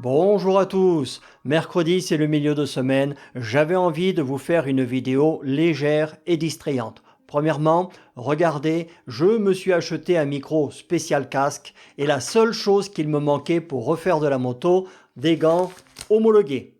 Bonjour à tous, mercredi c'est le milieu de semaine, j'avais envie de vous faire une vidéo légère et distrayante. Premièrement, regardez, je me suis acheté un micro spécial casque et la seule chose qu'il me manquait pour refaire de la moto, des gants homologués.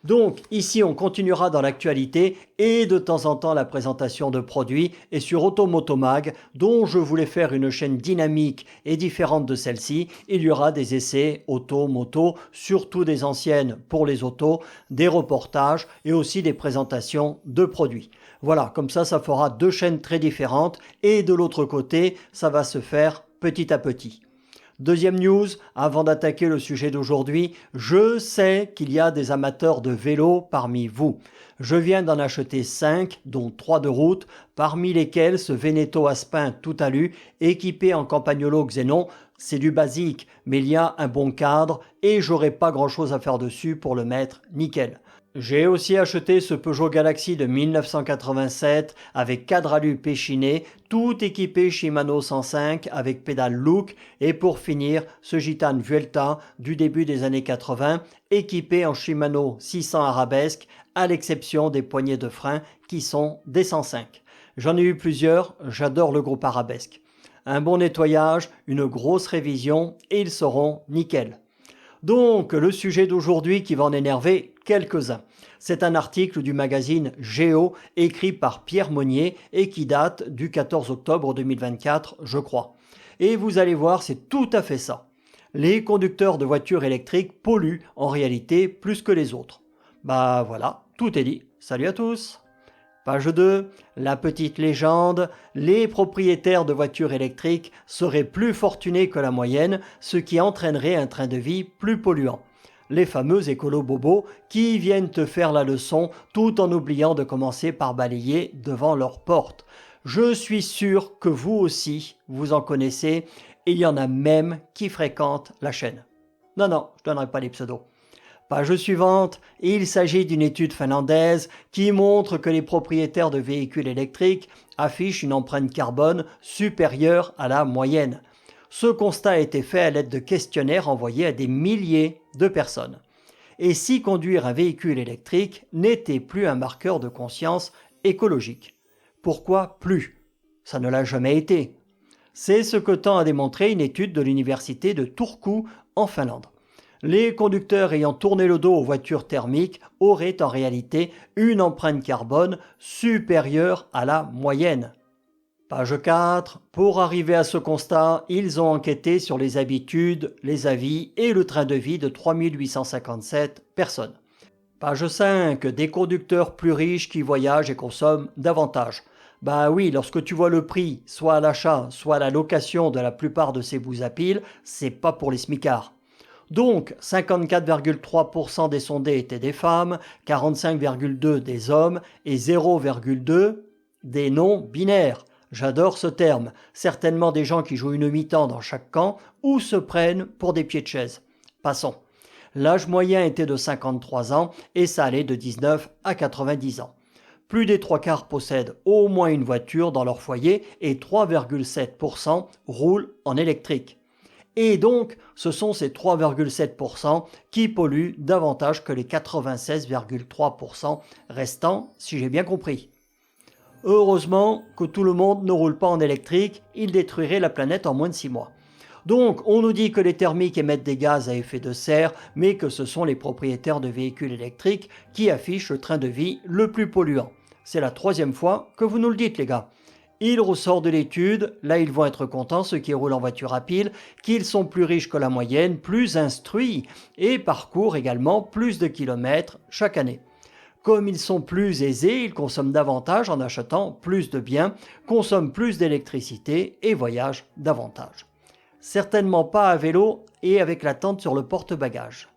Donc ici on continuera dans l'actualité et de temps en temps la présentation de produits et sur Automotomag dont je voulais faire une chaîne dynamique et différente de celle-ci, il y aura des essais auto-moto, surtout des anciennes pour les autos, des reportages et aussi des présentations de produits. Voilà, comme ça fera deux chaînes très différentes et de l'autre côté ça va se faire petit à petit. Deuxième news, avant d'attaquer le sujet d'aujourd'hui, je sais qu'il y a des amateurs de vélo parmi vous. Je viens d'en acheter 5, dont 3 de route, parmi lesquels ce Veneto Aspin tout alu, équipé en Campagnolo Xenon. C'est du basique, mais il y a un bon cadre et j'aurai pas grand chose à faire dessus pour le mettre nickel. J'ai aussi acheté ce Peugeot Galaxy de 1987 avec cadre alu péchiné, tout équipé Shimano 105 avec pédale Look et pour finir ce Gitane Vuelta du début des années 80 équipé en Shimano 600 arabesque à l'exception des poignées de frein qui sont des 105. J'en ai eu plusieurs, j'adore le groupe arabesque. Un bon nettoyage, une grosse révision et ils seront nickel. Donc, le sujet d'aujourd'hui qui va en énerver quelques-uns. C'est un article du magazine Géo écrit par Pierre Monnier et qui date du 14 octobre 2024, je crois. Et vous allez voir, c'est tout à fait ça. Les conducteurs de voitures électriques polluent en réalité plus que les autres. Bah voilà, tout est dit. Salut à tous! Page 2, la petite légende, les propriétaires de voitures électriques seraient plus fortunés que la moyenne, ce qui entraînerait un train de vie plus polluant. Les fameux écolos-bobos qui viennent te faire la leçon tout en oubliant de commencer par balayer devant leur porte. Je suis sûr que vous aussi, vous en connaissez, et il y en a même qui fréquentent la chaîne. Non, je donnerai pas les pseudos. Page suivante, il s'agit d'une étude finlandaise qui montre que les propriétaires de véhicules électriques affichent une empreinte carbone supérieure à la moyenne. Ce constat a été fait à l'aide de questionnaires envoyés à des milliers de personnes. Et si conduire un véhicule électrique n'était plus un marqueur de conscience écologique? Pourquoi plus? Ça ne l'a jamais été. C'est ce que tend à démontrer une étude de l'université de Turku en Finlande. Les conducteurs ayant tourné le dos aux voitures thermiques auraient en réalité une empreinte carbone supérieure à la moyenne. Page 4. Pour arriver à ce constat, ils ont enquêté sur les habitudes, les avis et le train de vie de 3857 personnes. Page 5. Des conducteurs plus riches qui voyagent et consomment davantage. Bah oui, lorsque tu vois le prix, soit à l'achat, soit à la location de la plupart de ces bouses à piles, c'est pas pour les smicards. Donc, 54,3% des sondés étaient des femmes, 45,2% des hommes et 0,2% des non-binaires. J'adore ce terme, certainement des gens qui jouent une mi-temps dans chaque camp ou se prennent pour des pieds de chaise. Passons. L'âge moyen était de 53 ans et ça allait de 19 à 90 ans. Plus des trois quarts possèdent au moins une voiture dans leur foyer et 3,7% roulent en électrique. Et donc, ce sont ces 3,7% qui polluent davantage que les 96,3% restants, si j'ai bien compris. Heureusement que tout le monde ne roule pas en électrique, il détruirait la planète en moins de 6 mois. Donc, on nous dit que les thermiques émettent des gaz à effet de serre, mais que ce sont les propriétaires de véhicules électriques qui affichent le train de vie le plus polluant. C'est la 3e fois que vous nous le dites, les gars. Il ressort de l'étude, là ils vont être contents ceux qui roulent en voiture à pile, qu'ils sont plus riches que la moyenne, plus instruits et parcourent également plus de kilomètres chaque année. Comme ils sont plus aisés, ils consomment davantage en achetant plus de biens, consomment plus d'électricité et voyagent davantage. Certainement pas à vélo et avec la tente sur le porte-bagages.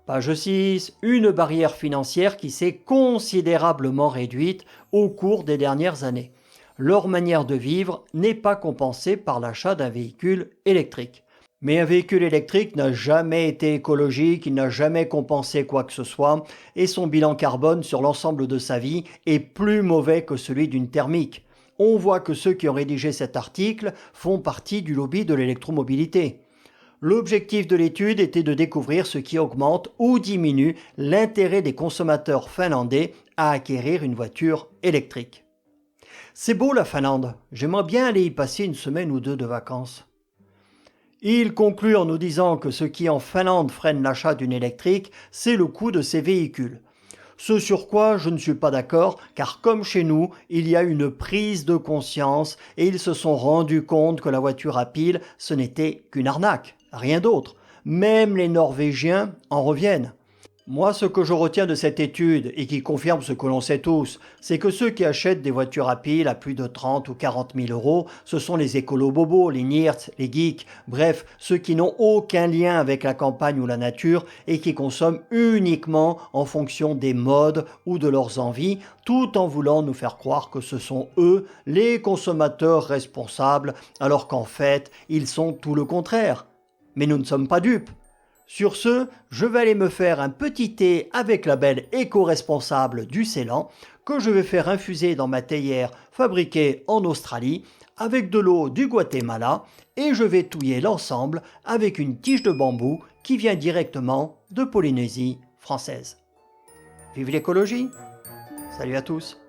Page 6, une barrière financière qui s'est considérablement réduite au cours des dernières années. Leur manière de vivre n'est pas compensée par l'achat d'un véhicule électrique. Mais un véhicule électrique n'a jamais été écologique, il n'a jamais compensé quoi que ce soit, et son bilan carbone sur l'ensemble de sa vie est plus mauvais que celui d'une thermique. On voit que ceux qui ont rédigé cet article font partie du lobby de l'électromobilité. L'objectif de l'étude était de découvrir ce qui augmente ou diminue l'intérêt des consommateurs finlandais à acquérir une voiture électrique. C'est beau la Finlande, j'aimerais bien aller y passer une semaine ou deux de vacances. Il conclut en nous disant que ce qui en Finlande freine l'achat d'une électrique, c'est le coût de ces véhicules. Ce sur quoi je ne suis pas d'accord, car comme chez nous, il y a une prise de conscience et ils se sont rendus compte que la voiture à pile, ce n'était qu'une arnaque, rien d'autre. Même les Norvégiens en reviennent. Moi, ce que je retiens de cette étude, et qui confirme ce que l'on sait tous, c'est que ceux qui achètent des voitures à pile à plus de 30 ou 40 000 euros, ce sont les écolo-bobos, les nerds, les geeks, bref, ceux qui n'ont aucun lien avec la campagne ou la nature et qui consomment uniquement en fonction des modes ou de leurs envies, tout en voulant nous faire croire que ce sont eux les consommateurs responsables, alors qu'en fait, ils sont tout le contraire. Mais nous ne sommes pas dupes. Sur ce, je vais aller me faire un petit thé avec la belle éco-responsable du Ceylan que je vais faire infuser dans ma théière fabriquée en Australie avec de l'eau du Guatemala et je vais touiller l'ensemble avec une tige de bambou qui vient directement de Polynésie française. Vive l'écologie! Salut à tous!